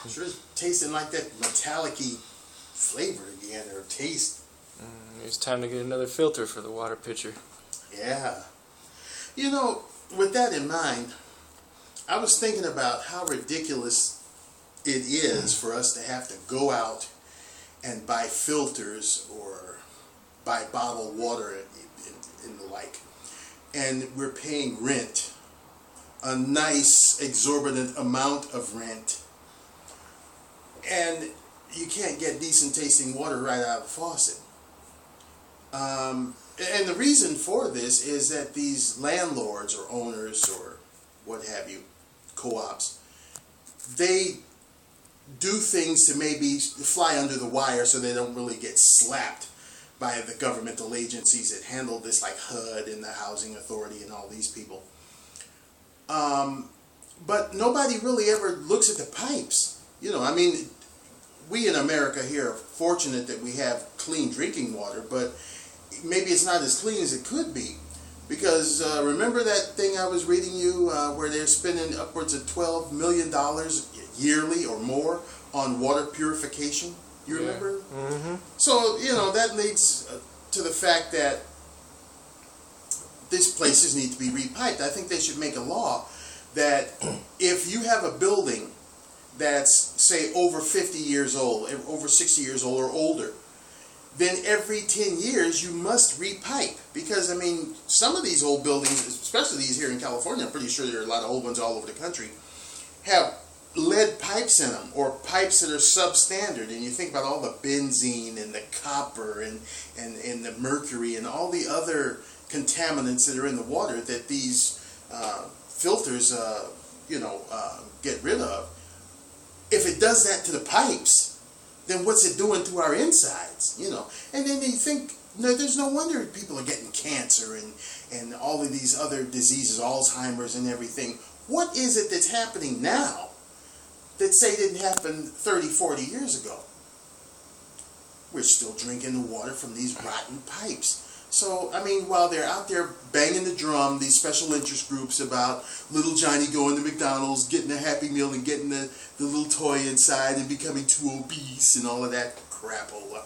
Sure is tasting like that metallic-y flavor again, or taste. It's time to get another filter for the water pitcher. Yeah. You know, with that in mind, I was thinking about how ridiculous it is for us to have to go out and buy filters or buy bottled water and the like. And we're paying rent, a nice exorbitant amount of rent. And you can't get decent tasting water right out of the faucet. And the reason for this is that these landlords or owners or what have you, co-ops, they do things to maybe fly under the wire so they don't really get slapped by the governmental agencies that handle this, like HUD and the Housing Authority and all these people. But nobody really ever looks at the pipes. You know, I mean, we in America here are fortunate that we have clean drinking water, but maybe it's not as clean as it could be. Because remember that thing I was reading you where they're spending upwards of $12 million yearly or more on water purification? You remember? Mm-hmm. So, you know, that leads to the fact that these places need to be repiped. I think they should make a law that if you have a building that's, say, over 50 years old, over 60 years old or older, then every 10 years you must repipe. Because, I mean, some of these old buildings, especially these here in California, I'm pretty sure there are a lot of old ones all over the country, have lead pipes in them, or pipes that are substandard. And you think about all the benzene and the copper and the mercury and all the other contaminants that are in the water that these filters, get rid of. If it does that to the pipes, then what's it doing to our insides, you know? And then you think, no, there's no wonder people are getting cancer and all of these other diseases, Alzheimer's and everything. What is it that's happening now that, say, didn't happen 30, 40 years ago? We're still drinking the water from these rotten pipes. So, I mean, while they're out there banging the drum, these special interest groups about little Johnny going to McDonald's, getting a Happy Meal and getting the little toy inside and becoming too obese and all of that crapola,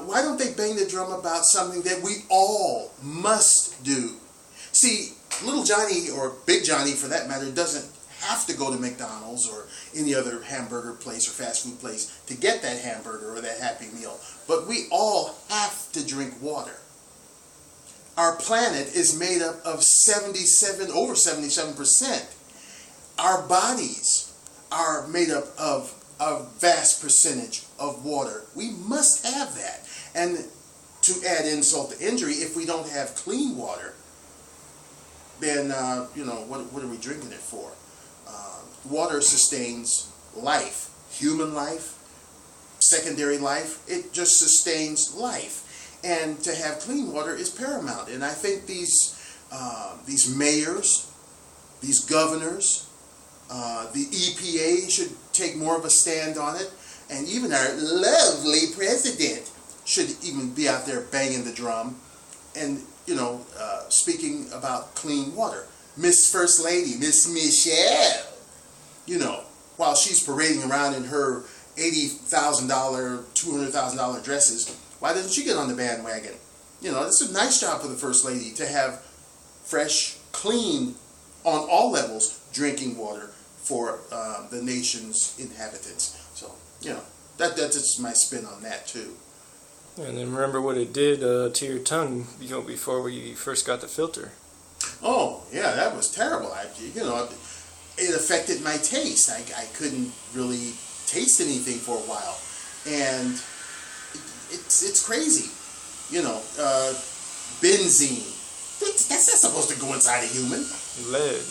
why don't they bang the drum about something that we all must do? See, little Johnny, or Big Johnny for that matter, doesn't have to go to McDonald's or any other hamburger place or fast food place to get that hamburger or that Happy Meal. But we all have to drink water. Our planet is made up of over 77%. Our bodies are made up of a vast percentage of water. We must have that. And to add insult to injury, if we don't have clean water, then, what are we drinking it for? Water sustains life, human life, secondary life. It just sustains life. And to have clean water is paramount. And I think these mayors, these governors, the EPA should take more of a stand on it. And even our lovely president should even be out there banging the drum and, speaking about clean water. Miss First Lady, Miss Michelle, while she's parading around in her $80,000, $200,000 dresses, why doesn't she get on the bandwagon? It's a nice job for the First Lady to have fresh, clean, on all levels, drinking water for the nation's inhabitants. So, that's just my spin on that too. And then remember what it did to your tongue, before you first got the filter. Oh, yeah, that was terrible. It affected my taste. I couldn't really taste anything for a while. And it's crazy. Benzene. That's not supposed to go inside a human. Lead.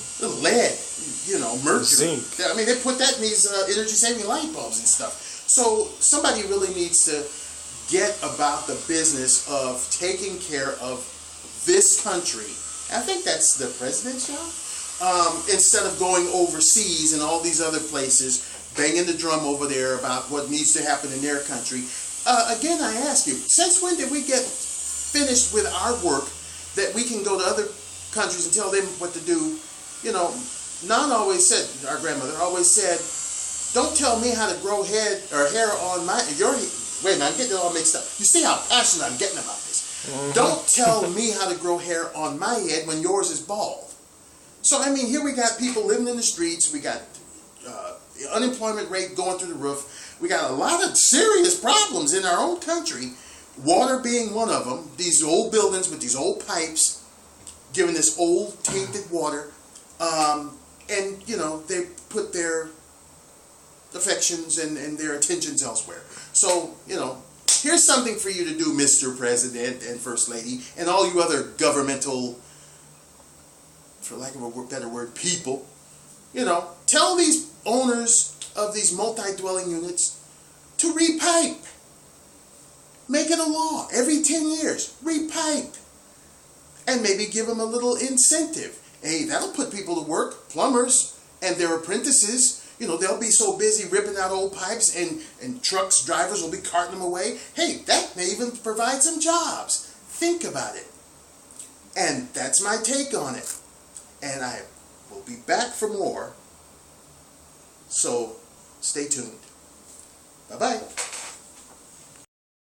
Mercury. Zinc. I mean, they put that in these energy-saving light bulbs and stuff. So somebody really needs to get about the business of taking care of this country. I think that's the president's job. Instead of going overseas and all these other places, banging the drum over there about what needs to happen in their country. Again, I ask you, since when did we get finished with our work that we can go to other countries and tell them what to do? Nan always said, our grandmother always said, Don't tell me how to grow hair on my wait a minute, I'm getting it all mixed up. You see how passionate I'm getting about this. Don't tell me how to grow hair on my head when yours is bald. So I mean, here we got people living in the streets. We got the unemployment rate going through the roof. We got a lot of serious problems in our own country. Water being one of them. These old buildings with these old pipes giving this old tainted water. And, you know, they put their affections and their attentions elsewhere. So, you know, here's something for you to do, Mr. President and First Lady, and all you other governmental, for lack of a better word, people. You know, tell these owners of these multi-dwelling units to repipe. Make it a law. Every 10 years, repipe. And maybe give them a little incentive. Hey, that'll put people to work. Plumbers and their apprentices. You know, they'll be so busy ripping out old pipes and trucks, drivers will be carting them away. Hey, that may even provide some jobs. Think about it. And that's my take on it. And I will be back for more. So, stay tuned. Bye-bye.